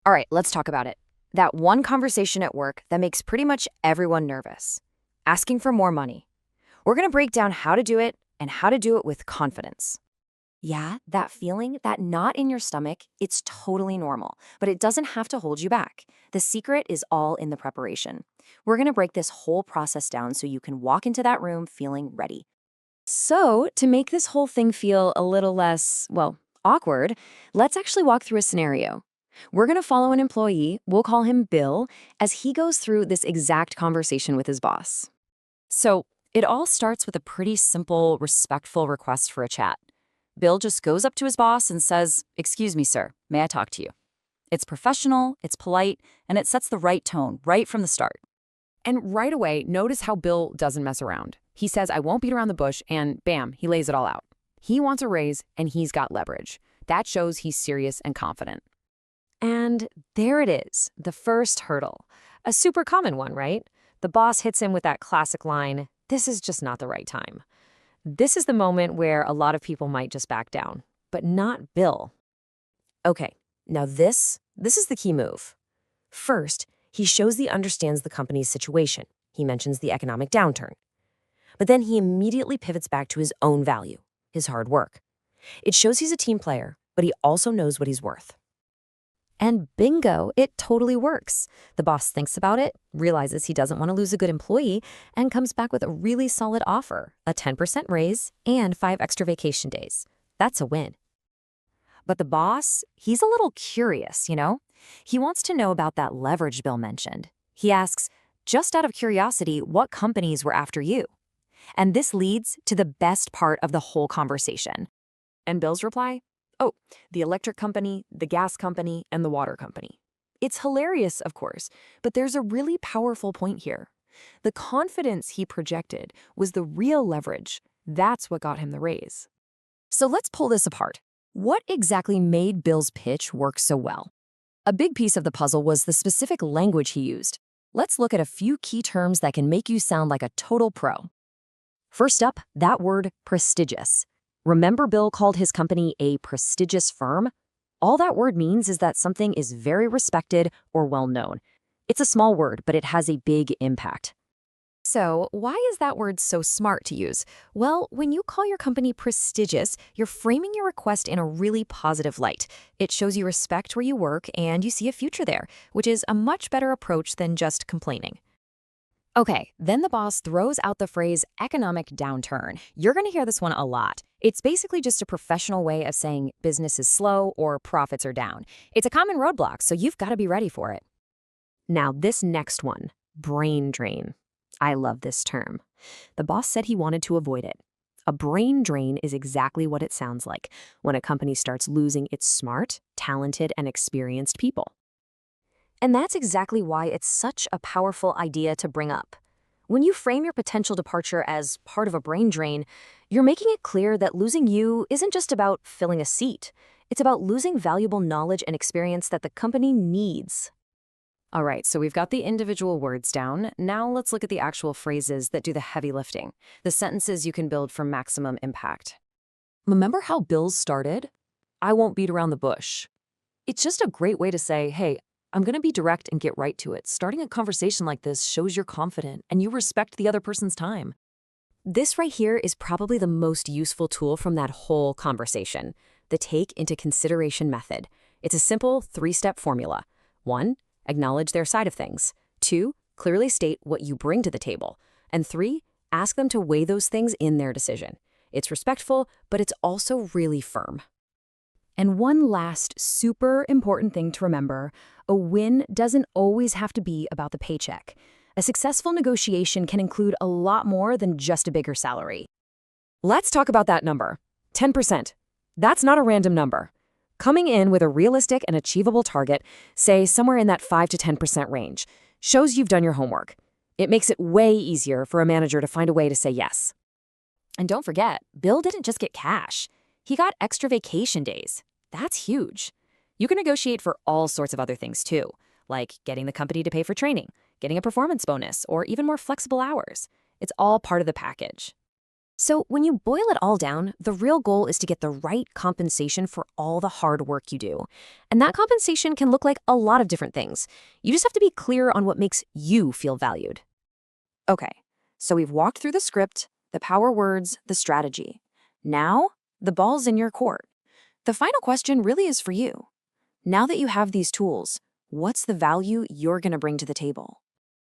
All right, let's talk about it. That one conversation at work that makes pretty much everyone nervous. Asking for more money. We're going to break down how to do it and how to do it with confidence. Yeah, that feeling, that knot in your stomach, it's totally normal, but it doesn't have to hold you back. The secret is all in the preparation. We're going to break this whole process down so you can walk into that room feeling ready. So, to make this whole thing feel a little less, well, awkward, let's actually walk through a scenario. We're going to follow an employee, we'll call him Bill, as he goes through this exact conversation with his boss. So, it all starts with a pretty simple, respectful request for a chat. Bill just goes up to his boss and says, "Excuse me, sir, may I talk to you?" It's professional, it's polite, and it sets the right tone right from the start. And right away, notice how Bill doesn't mess around. He says, "I won't beat around the bush," and bam, he lays it all out. He wants a raise, and he's got leverage. That shows he's serious and confident. And there it is, the first hurdle. A super common one, right? The boss hits him with that classic line, "This is just not the right time." This is the moment where a lot of people might just back down, but not Bill. Okay, now this is the key move. First, he shows he understands the company's situation. He mentions the economic downturn. But then he immediately pivots back to his own value, his hard work. It shows he's a team player, but he also knows what he's worth. And bingo, it totally works. The boss thinks about it, realizes he doesn't want to lose a good employee, and comes back with a really solid offer, a 10% raise and 5 extra vacation days. That's a win. But the boss, he's a little curious, you know? He wants to know about that leverage Bill mentioned. He asks, just out of curiosity, what companies were after you? And this leads to the best part of the whole conversation. And Bill's reply? Oh, the electric company, the gas company, and the water company. It's hilarious, of course, but there's a really powerful point here. The confidence he projected was the real leverage. That's what got him the raise. So let's pull this apart. What exactly made Bill's pitch work so well? A big piece of the puzzle was the specific language he used. Let's look at a few key terms that can make you sound like a total pro. First up, that word prestigious. Remember Bill called his company a prestigious firm? All that word means is that something is very respected or well known. It's a small word, but it has a big impact. So, why is that word so smart to use? Well, when you call your company prestigious, you're framing your request in a really positive light. It shows you respect where you work and you see a future there, which is a much better approach than just complaining. Okay, then the boss throws out the phrase economic downturn. You're going to hear this one a lot. It's basically just a professional way of saying business is slow or profits are down. It's a common roadblock, so you've got to be ready for it. Now, this next one, brain drain. I love this term. The boss said he wanted to avoid it. A brain drain is exactly what it sounds like when a company starts losing its smart, talented, and experienced people. And that's exactly why it's such a powerful idea to bring up. When you frame your potential departure as part of a brain drain, you're making it clear that losing you isn't just about filling a seat. It's about losing valuable knowledge and experience that the company needs. All right, so we've got the individual words down. Now let's look at the actual phrases that do the heavy lifting, the sentences you can build for maximum impact. Remember how Bill's started? "I won't beat around the bush." It's just a great way to say, hey, I'm going to be direct and get right to it. Starting a conversation like this shows you're confident and you respect the other person's time. This right here is probably the most useful tool from that whole conversation, the take into consideration method. It's a simple 3-step formula. 1, acknowledge their side of things. 2, clearly state what you bring to the table. And 3, ask them to weigh those things in their decision. It's respectful, but it's also really firm. And one last super important thing to remember, a win doesn't always have to be about the paycheck. A successful negotiation can include a lot more than just a bigger salary. Let's talk about that number, 10%. That's not a random number. Coming in with a realistic and achievable target, say somewhere in that 5 to 10% range, shows you've done your homework. It makes it way easier for a manager to find a way to say yes. And don't forget, Bill didn't just get cash. He got extra vacation days. That's huge. You can negotiate for all sorts of other things too, like getting the company to pay for training, getting a performance bonus, or even more flexible hours. It's all part of the package. So, when you boil it all down, the real goal is to get the right compensation for all the hard work you do. And that compensation can look like a lot of different things. You just have to be clear on what makes you feel valued. Okay, so we've walked through the script, the power words, the strategy. Now, the ball's in your court. The final question really is for you. Now that you have these tools, what's the value you're going to bring to the table?